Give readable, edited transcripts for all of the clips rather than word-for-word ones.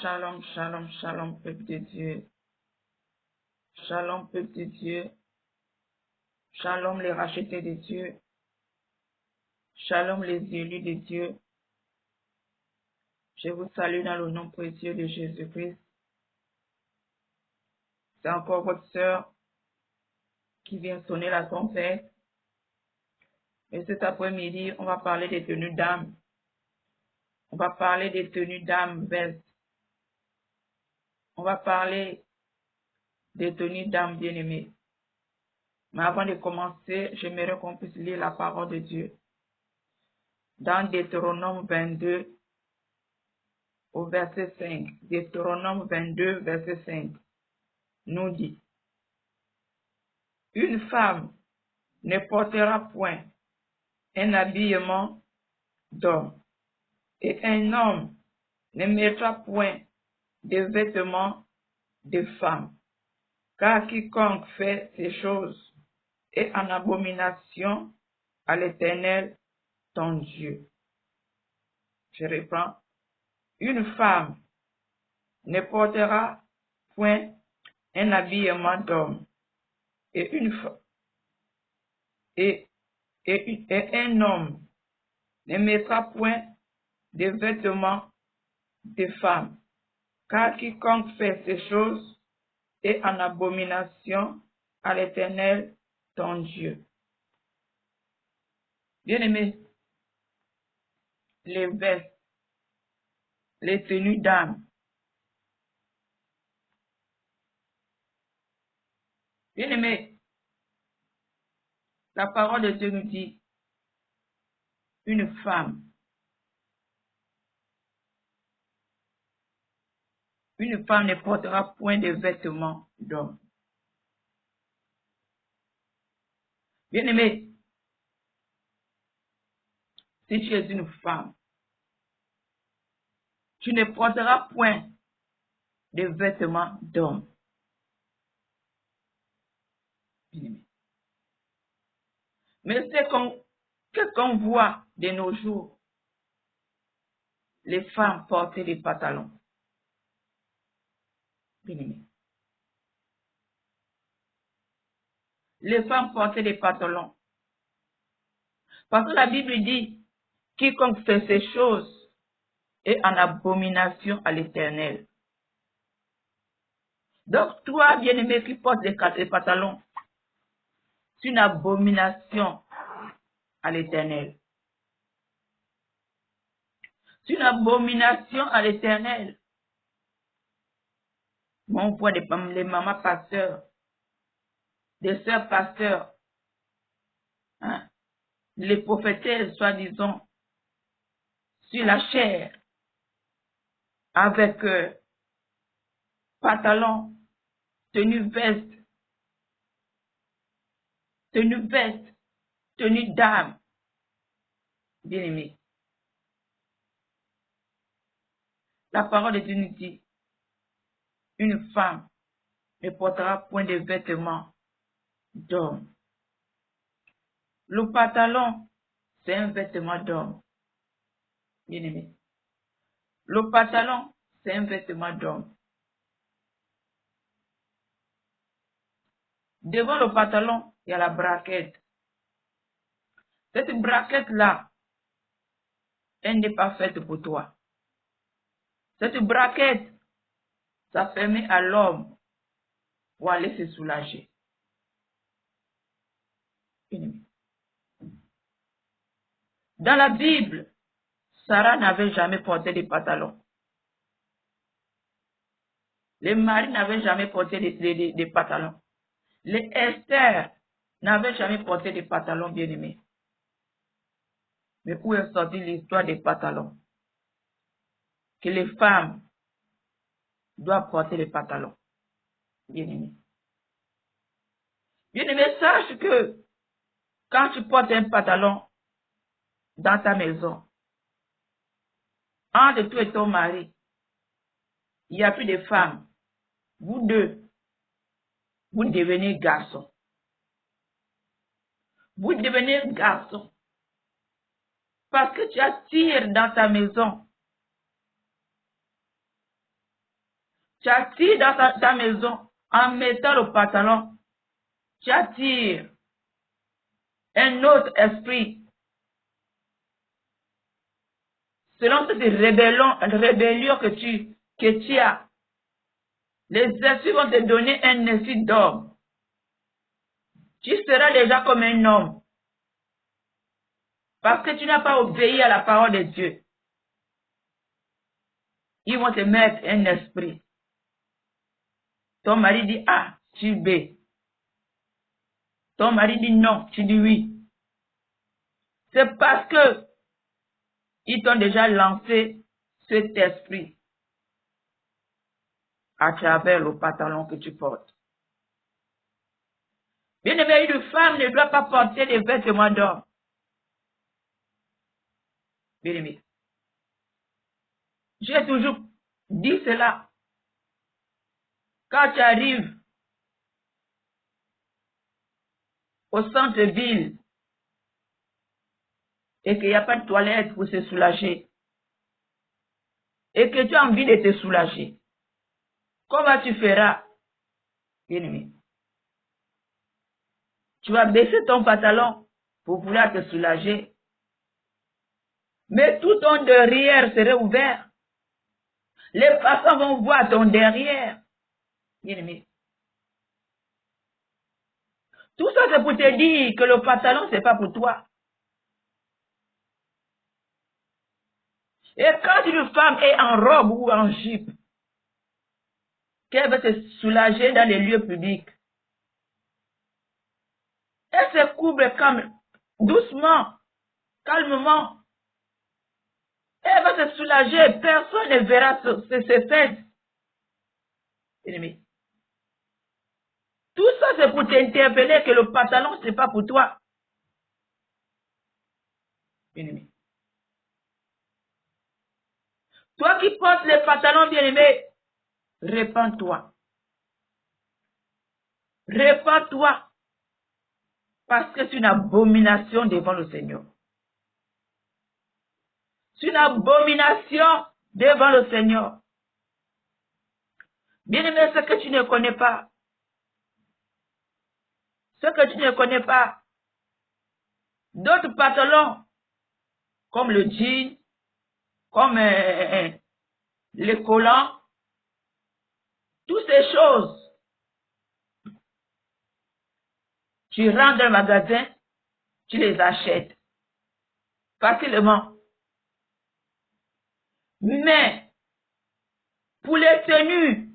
Shalom, shalom, shalom, peuple de Dieu. Shalom, peuple de Dieu. Shalom, les rachetés de Dieu. Shalom, les élus de Dieu. Je vous salue dans le nom précieux de Jésus-Christ. C'est encore votre sœur qui vient sonner la trompette. Et cet après-midi, on va parler des tenues d'âme. On va parler des tenues d'âme vestes. On va parler des tenues d'âme bien-aimées. Mais avant de commencer, j'aimerais qu'on puisse lire la parole de Dieu. Dans Deutéronome 22, au verset 5. Deutéronome 22, verset 5, nous dit: une femme ne portera point un habillement d'homme, et un homme ne mettra point de vêtements de femme, car quiconque fait ces choses est en abomination à l'Éternel ton Dieu. Je reprends. Une femme ne portera point un habillement d'homme, et un homme ne mettra point de vêtements de femme, car quiconque fait ces choses est en abomination à l'Éternel ton Dieu. Bien-aimés, les vestes, les tenues d'âme. Bien-aimés, la parole de Dieu nous dit: une femme ne portera point de vêtements d'homme. Bien-aimé, si tu es une femme, tu ne porteras point de vêtements d'homme. Bien-aimé. Mais c'est ce qu'on voit de nos jours, les femmes porter des pantalons. Bien-aimé. Les femmes porter des pantalons. Parce que la Bible dit: quiconque fait ces choses est en abomination à l'Éternel. Donc, toi, bien-aimé, qui portes des pantalons, c'est une abomination à l'Éternel. C'est une abomination à l'Éternel. On voit les mamans pasteurs, des sœurs pasteurs, hein, les prophétesses, soi-disant, sur la chair, avec pantalon, tenue veste, tenue d'âme. Bien-aimé, la parole de Dieu nous dit: une femme ne portera point de vêtements d'homme. Le pantalon, c'est un vêtement d'homme. Bien-aimé, le pantalon, c'est un vêtement d'homme. Devant le pantalon, il y a la braquette. Cette braquette-là, elle n'est pas faite pour toi. Cette braquette, ça permet à l'homme pour aller se soulager. Dans la Bible, Sarah n'avait jamais porté de pantalon. Les maris n'avaient jamais porté de pantalons. Les Esther n'avaient jamais porté de pantalons, bien-aimés. Mais où est sortie l'histoire des pantalons? Que les femmes doivent porter des pantalons, bien-aimés. Bien-aimé, sache que quand tu portes un pantalon dans ta maison, entre toi et ton mari, il n'y a plus de femmes. Vous deux, vous devenez garçons. Vous devenez garçons. Parce que tu attires dans ta maison Tu attires dans ta maison en mettant le pantalon. Tu attires un autre esprit. Selon cette rébellion que tu as, les esprits vont te donner un esprit d'homme. Tu seras déjà comme un homme. Parce que tu n'as pas obéi à la parole de Dieu. Ils vont te mettre un esprit. Ton mari dit A, tu dis B. Ton mari dit non, tu dis oui. C'est parce que ils t'ont déjà lancé cet esprit à travers le pantalon que tu portes. Bien-aimé, une femme ne doit pas porter des vêtements d'homme. Bien-aimé, j'ai toujours dit cela. Quand tu arrives au centre-ville et qu'il n'y a pas de toilette pour se soulager et que tu as envie de te soulager, comment tu feras, bien-aimé? Tu vas baisser ton pantalon pour pouvoir te soulager. Mais tout ton derrière serait ouvert. Les passants vont voir ton derrière. Bien-aimé. Tout ça, c'est pour te dire que le pantalon, c'est pas pour toi. Et quand une femme est en robe ou en jupe, qu'elle veut se soulager dans les lieux publics, elle se couvre comme doucement, calmement. Elle va se soulager, personne ne verra ses fesses. Bien-aimé. Tout ça, c'est pour t'interpeller que le pantalon, c'est pas pour toi. Bien-aimé. Toi qui portes les pantalons, bien-aimé, répands-toi. Répands-toi. Parce que c'est une abomination devant le Seigneur. C'est une abomination devant le Seigneur. Bien-aimé, ce que tu ne connais pas, d'autres pantalons, comme le jean, comme les collants, toutes ces choses, tu rentres dans le magasin, tu les achètes facilement. Mais pour les tenues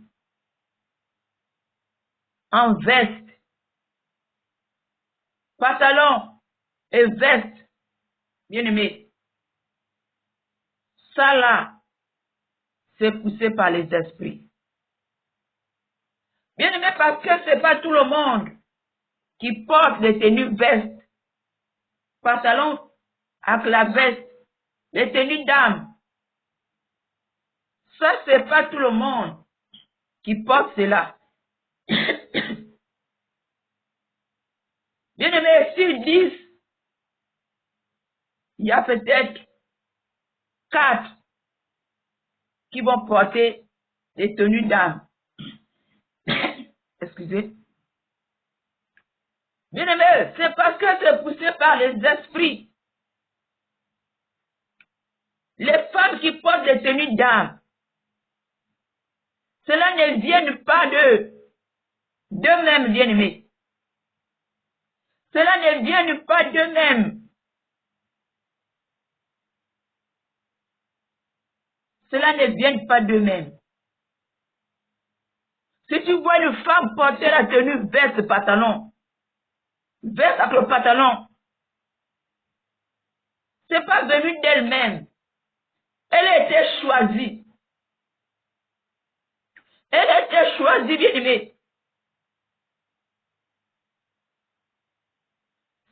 en veste, pantalon et veste, bien aimé, ça là, c'est poussé par les esprits. Bien aimé, parce que c'est pas tout le monde qui porte les tenues vestes, pantalon avec la veste, les tenues d'âme. Ça, c'est pas tout le monde qui porte cela. Bien aimé, sur 10, il y a peut-être 4 qui vont porter des tenues d'âme. Excusez. Bien aimé, c'est parce que c'est poussé par les esprits. Les femmes qui portent des tenues d'âme, cela ne vient pas d'eux-mêmes, bien aimés. Cela ne vient pas d'eux-mêmes. Cela ne vient pas d'eux-mêmes. Si tu vois une femme porter la tenue veste pantalon, veste avec le pantalon, c'est pas venu d'elle-même. Elle a été choisie. Elle a été choisie, bien aimée.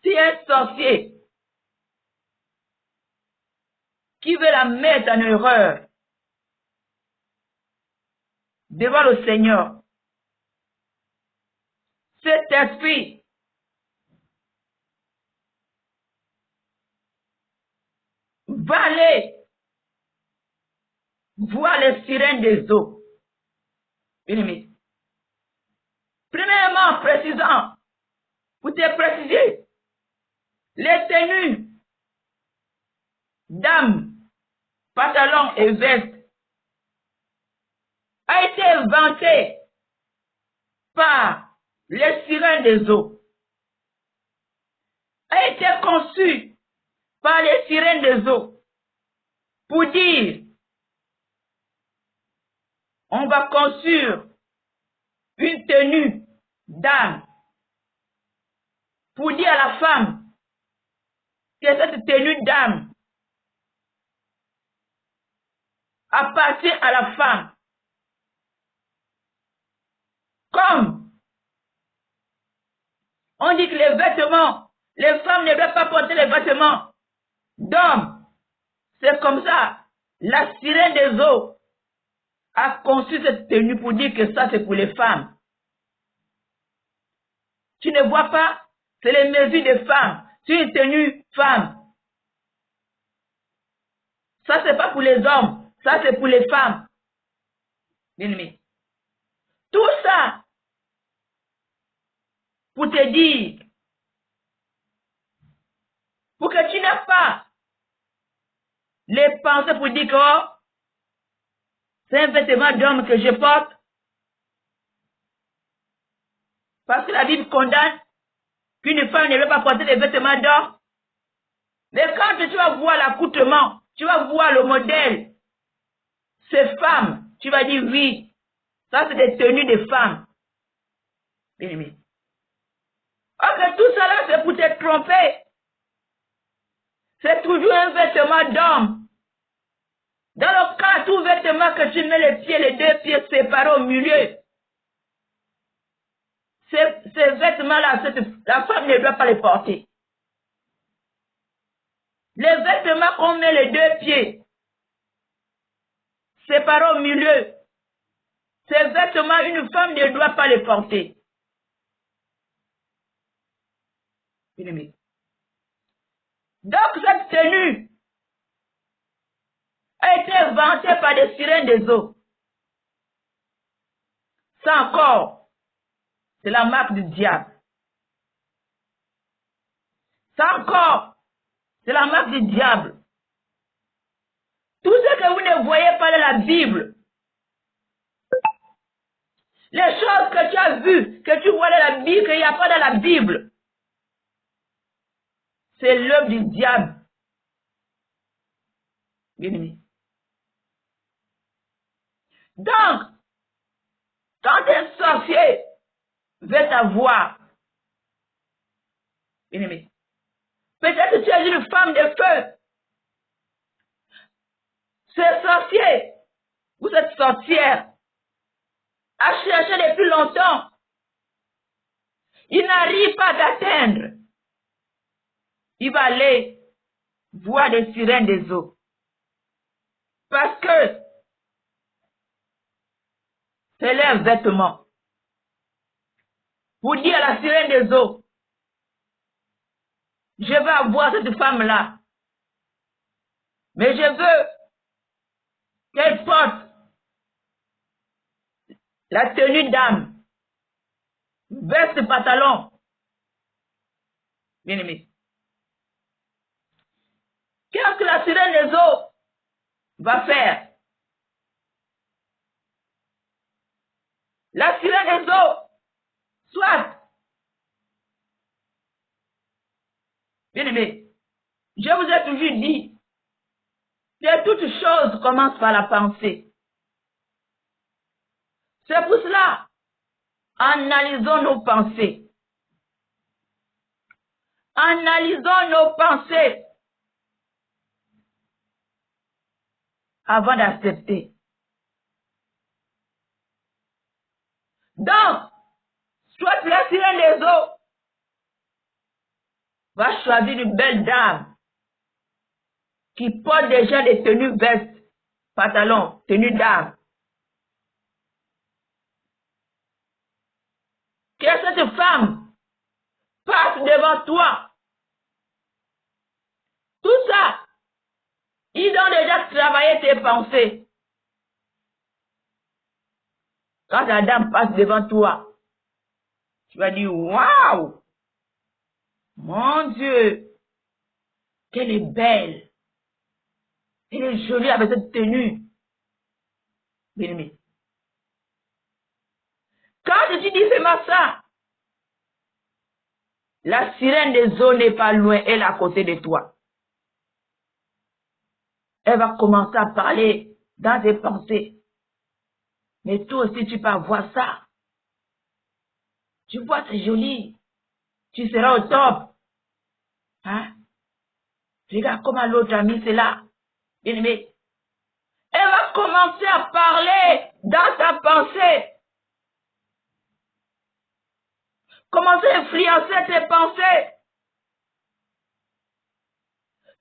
Si un sorcier qui veut la mettre en erreur devant le Seigneur, cet esprit va aller voir les sirènes des eaux. Bien-aimé. Premièrement, précisant, pour te préciser, les tenues, dames, pantalons et vestes a été inventé par les sirènes des eaux, a été conçu par les sirènes des eaux pour dire, on va construire une tenue d'âme pour dire à la femme que cette tenue d'âme appartient à la femme. Comme on dit que les vêtements, les femmes ne doivent pas porter les vêtements d'hommes. C'est comme ça. La sirène des eaux a conçu cette tenue pour dire que ça c'est pour les femmes. Tu ne vois pas? C'est les mesures des femmes. C'est une tenue femme. Ça c'est pas pour les hommes. Ça c'est pour les femmes. Bien-aimé. Tout ça pour te dire, pour que tu n'aies pas les pensées pour dire que oh, c'est un vêtement d'homme que je porte. Parce que la Bible condamne qu'une femme ne veut pas porter des vêtements d'homme. Mais quand tu vas voir l'accoutrement, tu vas voir le modèle, ces femmes, tu vas dire oui, ça c'est des tenues de femmes. Bien-aimé. Ok, tout ça là c'est pour te tromper. C'est toujours un vêtement d'homme. Dans le cas, tout vêtement que tu mets les deux pieds séparés au milieu, ces vêtements-là, la femme ne doit pas les porter. Les vêtements qu'on met les deux pieds séparés au milieu, ces vêtements, une femme ne doit pas les porter. Bien-aimé. Donc cette tenue a été inventée par des sirènes des eaux. Ça encore, c'est la marque du diable. Ça encore, c'est la marque du diable. Tout ce que vous ne voyez pas dans la Bible, les choses que tu as vues, que tu vois dans la Bible, qu'il n'y a pas dans la Bible, c'est l'œuvre du diable. Bien-aimé. Donc, quand un sorcier veut t'avoir, bien-aimé, peut-être que tu es une femme de feu. Ce sorcier ou cette sorcière a cherché depuis longtemps. Il n'arrive pas d'atteindre. Il va aller voir des sirènes des eaux. Parce que c'est leur vêtement. Pour dire à la sirène des eaux, je vais avoir cette femme-là. Mais je veux qu'elle porte la tenue d'âme, veste pantalon. Bien-aimé. Qu'est-ce que la sirène des eaux va faire? La sirène des eaux, soit, bien-aimé, je vous ai toujours dit que toute chose commence par la pensée. C'est pour cela, analysons nos pensées. Analysons nos pensées avant d'accepter. Donc, soit la sirène des eaux va choisir une belle dame qui porte déjà des tenues vestes, pantalons, tenues d'âme. Que cette femme passe devant toi. Tout ça, ils ont déjà travaillé tes pensées. Quand la dame passe devant toi, tu vas dire, waouh, mon Dieu, qu'elle est belle. Elle est jolie avec cette tenue. Bien-aimé. Quand tu dis seulement ça, la sirène des eaux n'est pas loin, elle est à côté de toi. Elle va commencer à parler dans tes pensées. Mais toi aussi, tu peux avoir ça. Tu vois, c'est joli. Tu seras au top. Hein? Regarde comment l'autre a mis cela. Bien-aimé. Elle va commencer à parler dans ta pensée. Commencer à influencer tes pensées.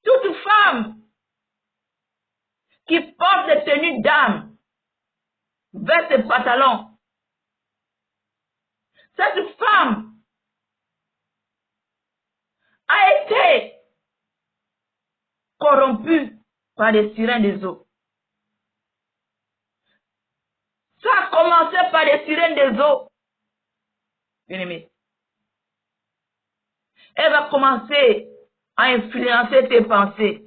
Toute femme qui porte des tenues d'âme vers ses pantalons. Cette femme a été corrompue par les sirènes des eaux. Ça a commencé par les sirènes des eaux. Bien-aimé. Elle va commencer à influencer tes pensées.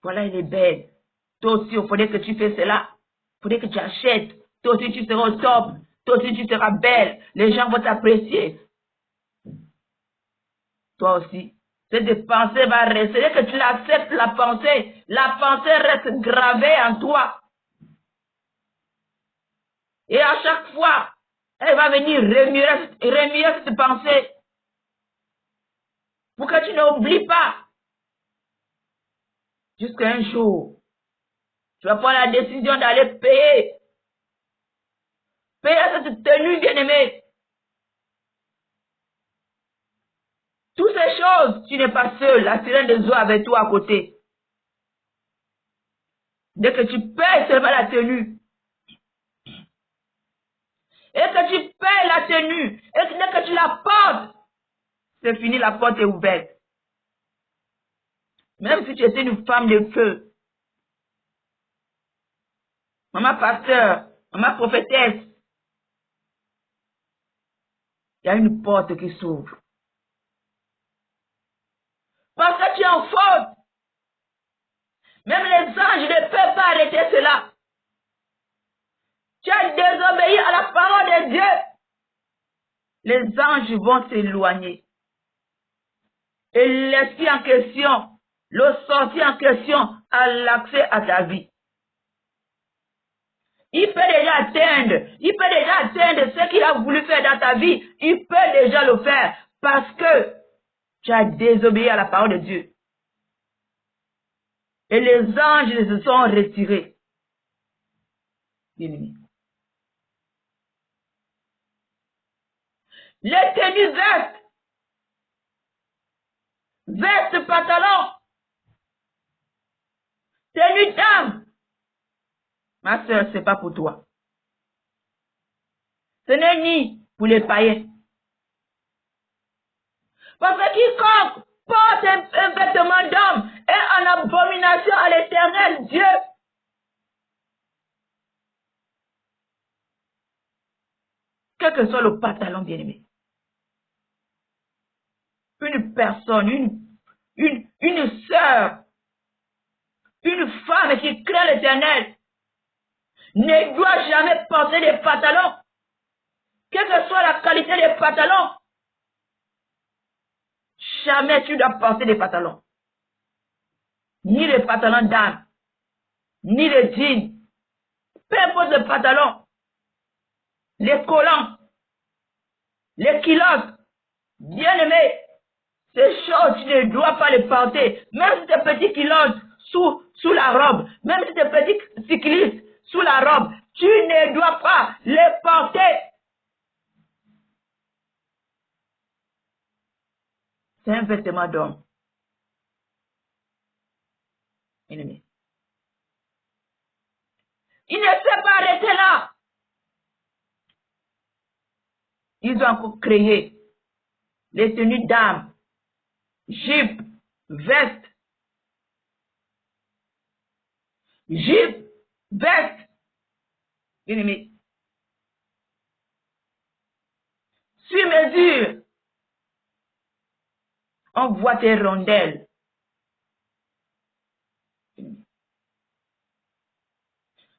Voilà, elle est belle. Toi aussi, il faudrait que tu fasses cela. Il faudrait que tu achètes. Toi aussi, tu seras au top. Toi aussi, tu seras belle. Les gens vont t'apprécier. Toi aussi. Cette pensée va rester. Dès que tu l'acceptes, la pensée reste gravée en toi. Et à chaque fois, elle va venir remuer cette pensée. Pour que tu n'oublies pas. Jusqu'à un jour, tu vas prendre la décision d'aller payer. Payer cette tenue, bien-aimée. Toutes ces choses, tu n'es pas seul. La sirène des eaux avec toi à côté. Dès que tu payes seulement la tenue. Et que tu payes la tenue. Et que dès que tu la portes, c'est fini, la porte est ouverte. Même si tu étais une femme de feu. Maman pasteur, maman prophétesse. Il y a une porte qui s'ouvre. Parce que tu es en faute. Même les anges ne peuvent pas arrêter cela. Tu as désobéi à la parole de Dieu. Les anges vont s'éloigner. Et l'esprit en question, le sorcier en question a l'accès à ta vie. Il peut déjà atteindre ce qu'il a voulu faire dans ta vie. Il peut déjà le faire parce que tu as désobéi à la parole de Dieu. Et les anges se sont retirés. Bien-aimé. Les tenues vestes pantalon, tenue d'âme. Ma soeur, c'est pas pour toi. Ce n'est ni pour les païens. Parce que quiconque porte un vêtement d'homme est en abomination à l'Éternel Dieu. Quel que soit le pantalon, bien-aimé. Une personne, une sœur, une femme qui craint l'Éternel ne doit jamais porter des pantalons. Quelle que soit la qualité des pantalons, jamais tu dois porter des pantalons. Ni les pantalons d'âme, ni les jeans. Peu importe les pantalons, les collants, les culottes, bien aimés, ces choses, tu ne dois pas les porter. Même si tes petits culottes sous la robe, même si tes petits cyclistes sous la robe, tu ne dois pas les porter. C'est un vêtement d'homme. Ennemi. Il ne s'est pas arrêté là. Ils ont encore créé les tenues d'âme, jupe, veste, jupe, veste. Ennemi. sur mesure. On voit tes rondelles.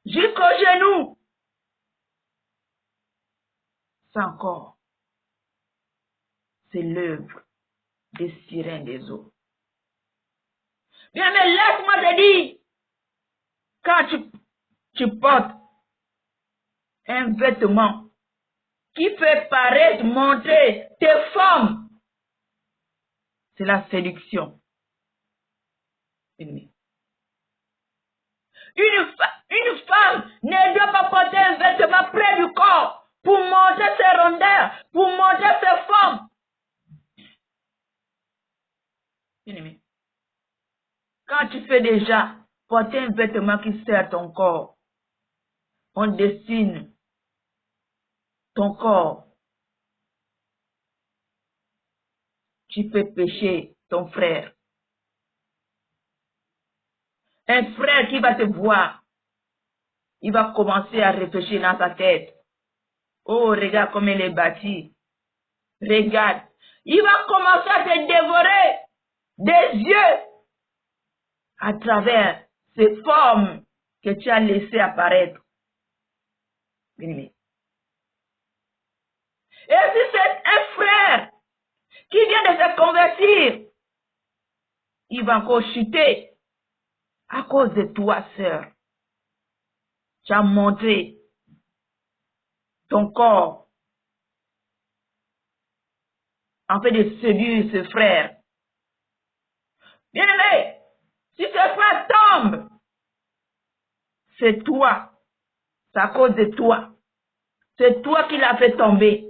Jusqu'au genou. Ça encore, c'est l'œuvre des sirènes des eaux. Bien, mais laisse-moi te dire, quand tu portes un vêtement qui fait paraître, montrer tes formes, c'est la séduction. Une femme ne doit pas porter un vêtement près du corps pour montrer ses rondeurs, pour montrer ses formes. Bien-aimé, quand tu fais déjà porter un vêtement qui sert ton corps, on dessine ton corps. Tu peux pécher ton frère. Un frère qui va te voir, il va commencer à réfléchir dans sa tête. Oh, regarde comme elle est bâtie. Regarde. Il va commencer à te dévorer des yeux à travers ces formes que tu as laissées apparaître. Bien-aimé. Et si c'est un frère qui vient de se convertir, il va encore chuter à cause de toi, sœur. Tu as montré ton corps en fait de séduire ce frère. Bien-aimé, si ce frère tombe, c'est toi. C'est à cause de toi. C'est toi qui l'as fait tomber.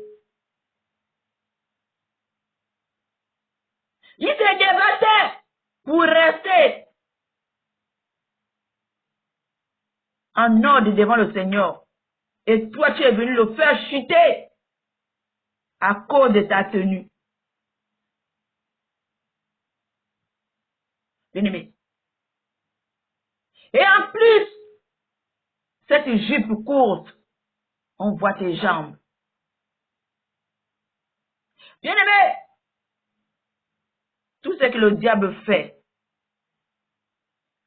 Il se débattait pour rester en ordre devant le Seigneur. Et toi, tu es venu le faire chuter à cause de ta tenue. Bien-aimé. Et en plus, cette jupe courte, on voit tes jambes. Bien-aimé, tout ce que le diable fait,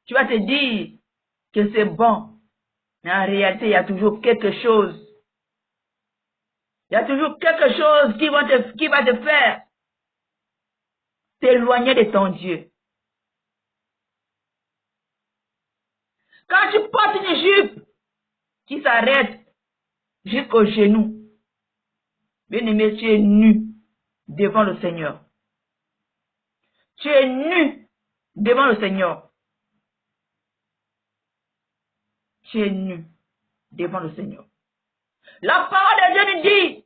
tu vas te dire que c'est bon. Mais en réalité, il y a toujours quelque chose. Il y a toujours quelque chose qui va te faire t'éloigner de ton Dieu. Quand tu portes une jupe qui s'arrête jusqu'au genou, bien-aimé, tu es nu devant le Seigneur. Tu es nu devant le Seigneur. Tu es nu devant le Seigneur. La parole de Dieu nous dit,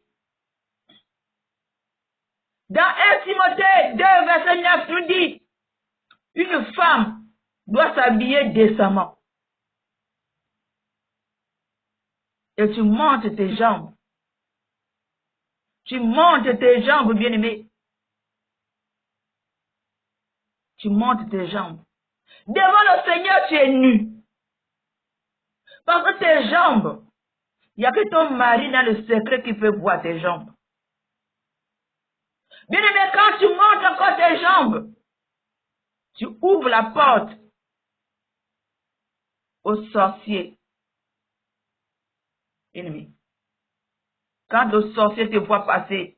dans 1 Timothée 2, verset 9, nous dit, une femme doit s'habiller décemment. Et tu montes tes jambes. Tu montes tes jambes, bien-aimé. Tu montes tes jambes. Devant le Seigneur, tu es nu. Parce que tes jambes, il n'y a que ton mari dans le secret qui peut voir tes jambes. Bien-aimé, quand tu montes encore tes jambes, tu ouvres la porte aux sorciers. Bien-aimé, quand le sorcier te voit passer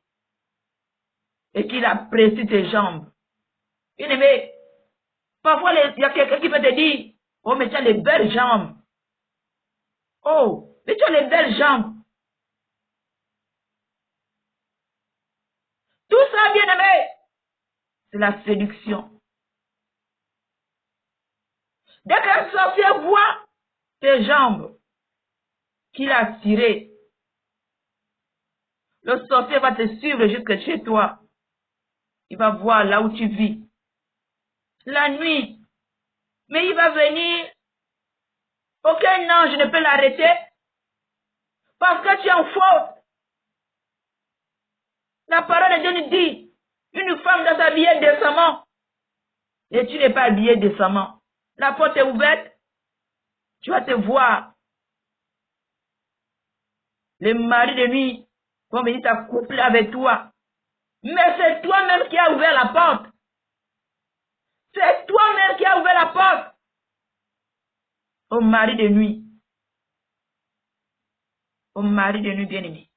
et qu'il apprécie tes jambes, bien-aimé, parfois il y a quelqu'un qui peut te dire, oh mais tu as les belles jambes. Oh, mais tu as les belles jambes. Tout ça, bien-aimé, c'est la séduction. Dès qu'un sorcier voit tes jambes qu'il a tirées, le sorcier va te suivre jusque chez toi. Il va voir là où tu vis. La nuit. Mais il va venir. Aucun ange ne peut l'arrêter. Parce que tu es en faute. La parole de Dieu nous dit, une femme doit s'habiller décemment. Et tu n'es pas habillé décemment. La porte est ouverte. Tu vas te voir. Les maris de nuit vont venir s'accoupler avec toi. Mais c'est toi-même qui as ouvert la porte. C'est toi-même qui as ouvert la porte. Au mari de nuit. Au mari de nuit bien-aimé.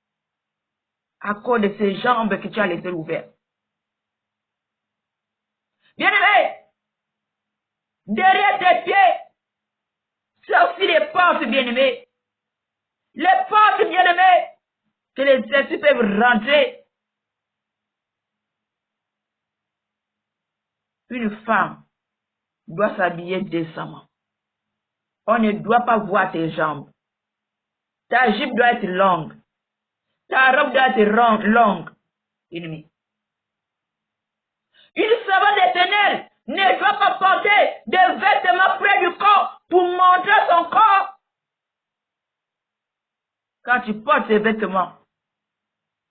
À cause de ces jambes que tu as laissées ouvertes. Bien-aimé, derrière tes pieds, c'est aussi les portes, bien-aimé. Les portes, bien-aimé, que les esprits peuvent rentrer. Une femme doit s'habiller décemment. On ne doit pas voir tes jambes. Ta jupe doit être longue. Ta robe doit être longue. Ennemi. Une servante éternelle ne doit pas porter des vêtements près du corps pour montrer son corps. Quand tu portes ces vêtements,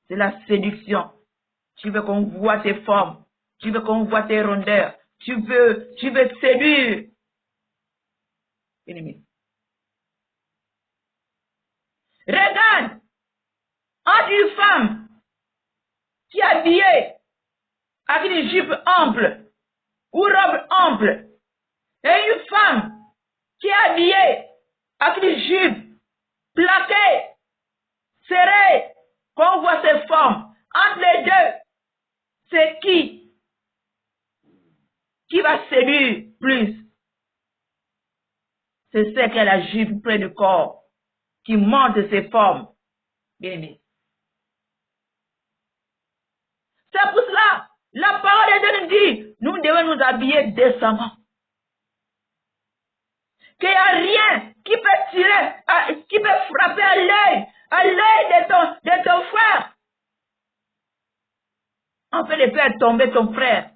c'est la séduction. Tu veux qu'on voit tes formes. Tu veux qu'on voit tes rondeurs. Tu veux séduire. Ennemi. Regarde, entre une femme qui est habillée avec une jupe ample ou robe ample et une femme qui est habillée avec une jupe plaquée, serrée, qu'on voit ses formes. Entre les deux, c'est qui va séduire plus? C'est celle qui a la jupe près du corps, qui montre ses formes. Bien aimé. C'est pour cela, la parole de Dieu nous dit, nous devons nous habiller décemment. Qu'il n'y a rien qui peut tirer, qui peut frapper à l'œil de ton frère. En fait, de faire tomber ton frère.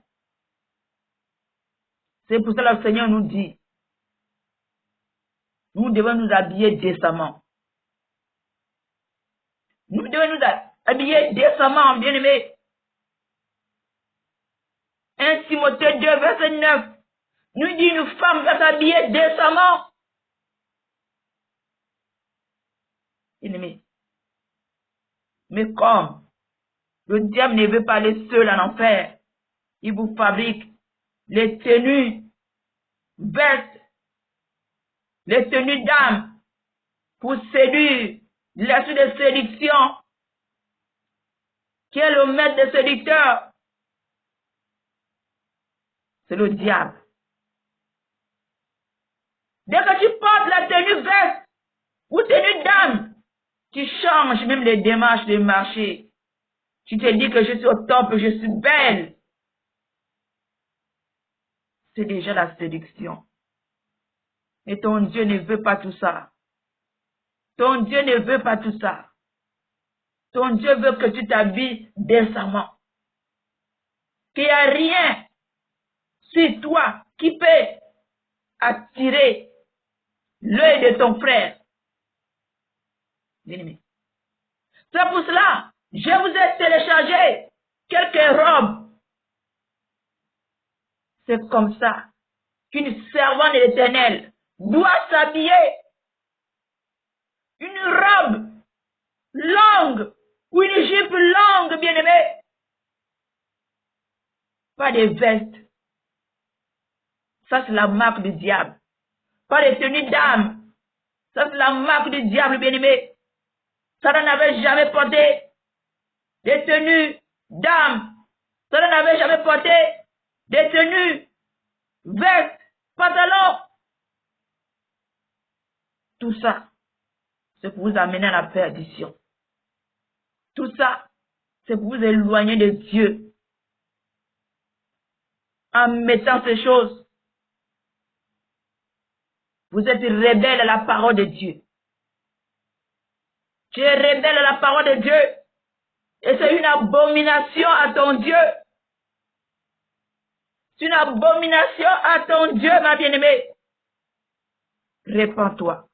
C'est pour cela que le Seigneur nous dit, nous devons nous habiller décemment. Nous devons nous habiller décemment, bien-aimés. 1 Timothée 2, verset 9, nous dit une femme va s'habiller décemment. Bien-aimés. Mais comme le diable ne veut pas aller seul en enfer, il vous fabrique les tenues vestes, les tenues d'âme pour séduire l'esprit de séduction qui est le maître des séducteurs. C'est le diable. Dès que tu portes la tenue veste ou tenue d'âme, tu changes même les démarches de marché. Tu te dis que je suis au top, je suis belle. C'est déjà la séduction. Et ton Dieu ne veut pas tout ça. Ton Dieu ne veut pas tout ça. Ton Dieu veut que tu t'habilles décemment. Qu'il n'y a rien sur toi qui peut attirer l'œil de ton frère. Bien-aimé. C'est pour cela, je vous ai téléchargé quelques robes. C'est comme ça qu'une servante de l'Éternel doit s'habiller. Une robe longue ou une jupe longue, bien-aimé. Pas de veste. Ça, c'est la marque du diable. Pas de tenue d'âme. Ça, c'est la marque du diable, bien-aimé. Satan n'avait jamais porté des tenues d'âme. Satan n'avait jamais porté des tenues, vestes, pantalons. Tout ça, c'est pour vous amener à la perdition. Tout ça, c'est pour vous éloigner de Dieu. En mettant ces choses, vous êtes rebelle à la parole de Dieu. Tu es rebelle à la parole de Dieu. Et c'est une abomination à ton Dieu. C'est une abomination à ton Dieu, ma bien-aimée. Répands-toi.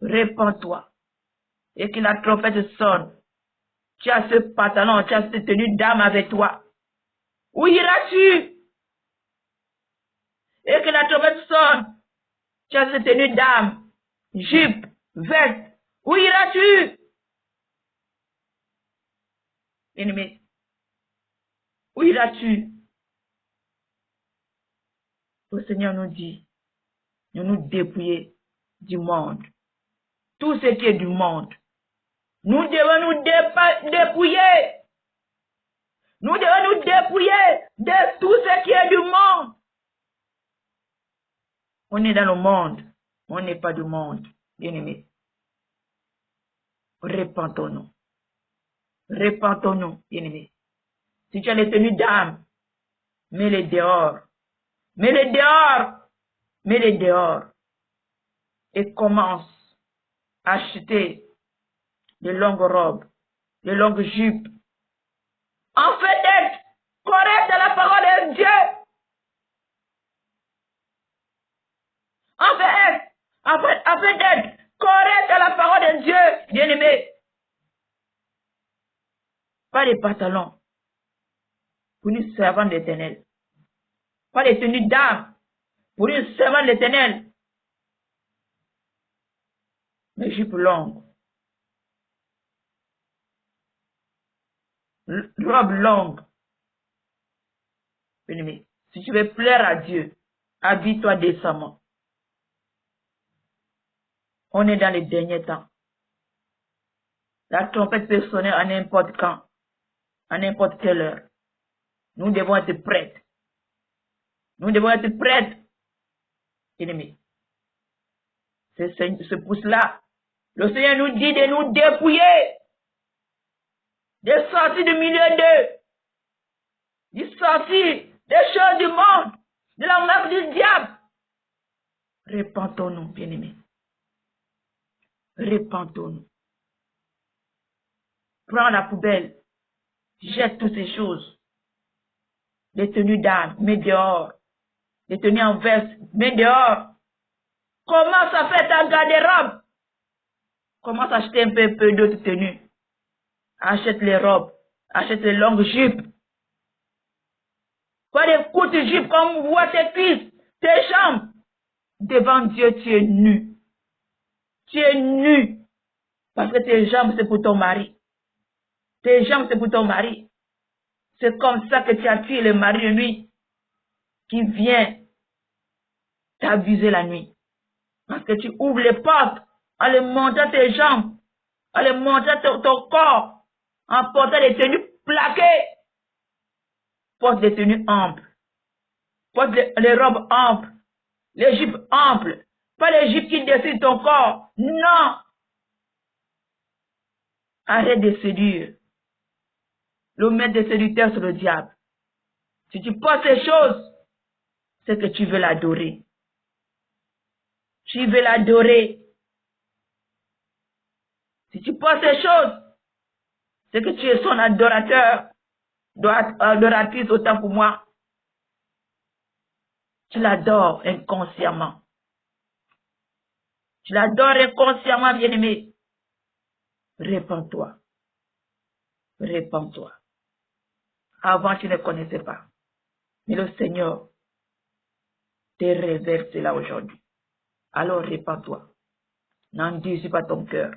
Répands-toi. Et que la trompette sonne. Tu as ce pantalon, tu as cette tenue d'âme avec toi. Où iras-tu? Et que la trompette sonne. Tu as cette tenue d'âme, jupe, veste. Où iras-tu? Bien-aimé, où iras-tu? Le Seigneur nous dit de nous dépouiller du monde. Tout ce qui est du monde. Nous devons nous dépouiller. Nous devons nous dépouiller de tout ce qui est du monde. On est dans le monde. On n'est pas du monde. Bien-aimé. Repentons-nous. Repentons-nous, bien-aimé. Si tu as les tenues d'âme, mets-les dehors. Mets-les dehors. Mets-les dehors. Et commence à acheter de longues robes, de longues jupes. En fait d'être correct à la parole de Dieu. En fait d'être correct à la parole de Dieu, bien-aimé. Pas des pantalons pour une servante d'Éternel. Pas des tenues d'âme pour une servante d'Éternel. Mais jupes longues. Robe longue. Bien-aimé, si tu veux plaire à Dieu, habille-toi décemment. On est dans les derniers temps. La trompette peut sonner à n'importe quand, à n'importe quelle heure. Nous devons être prêts. Nous devons être prêts, bien-aimé. C'est pour cela. Le Seigneur nous dit de nous dépouiller, de sortir du milieu d'eux, de sortir des choses du monde, de la marque du diable. Repentons-nous, bien-aimés. Repentons-nous. Prends la poubelle, jette toutes ces choses. Les tenues d'âme, mets dehors. Les tenues en veste, mets dehors. Commence à faire ta garde-robe. Commence à acheter un peu d'autres tenues. Achète les robes, achète les longues jupes. Pas des courtes jupes comme on voit tes cuisses, tes jambes. Devant Dieu, tu es nu. Tu es nu. Parce que tes jambes, c'est pour ton mari. Tes jambes, c'est pour ton mari. C'est comme ça que tu attires le mari de nuit qui vient t'abuser la nuit. Parce que tu ouvres les portes en les montant tes jambes, en les montant ton corps, en portant des tenues plaquées. Porte des tenues amples. Porte les robes amples. Les jupes amples. Pas les jupes qui dessinent ton corps. Non. Arrête de séduire. Le maître des séducteurs, c'est le diable. Si tu portes ces choses, c'est que tu veux l'adorer. Tu veux l'adorer. Si tu portes ces choses, c'est que tu es son adorateur, adoratrice autant pour moi. Tu l'adores inconsciemment. Tu l'adores inconsciemment, bien-aimé. Répands-toi. Répands-toi. Avant, tu ne connaissais pas. Mais le Seigneur te révèle cela aujourd'hui. Alors, répands-toi. N'endurcis pas ton cœur.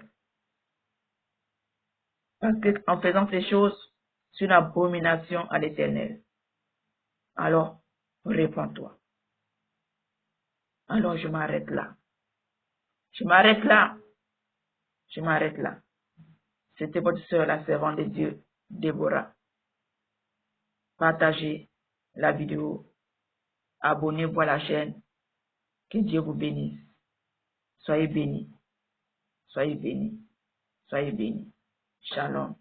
Parce qu'en faisant ces choses, c'est une abomination à l'Éternel. Alors, répands-toi. Alors, je m'arrête là. Je m'arrête là. Je m'arrête là. C'était votre sœur, la servante de Dieu, Déborah. Partagez la vidéo. Abonnez-vous à la chaîne. Que Dieu vous bénisse. Soyez bénis. Soyez bénis. Soyez bénis. Shalom.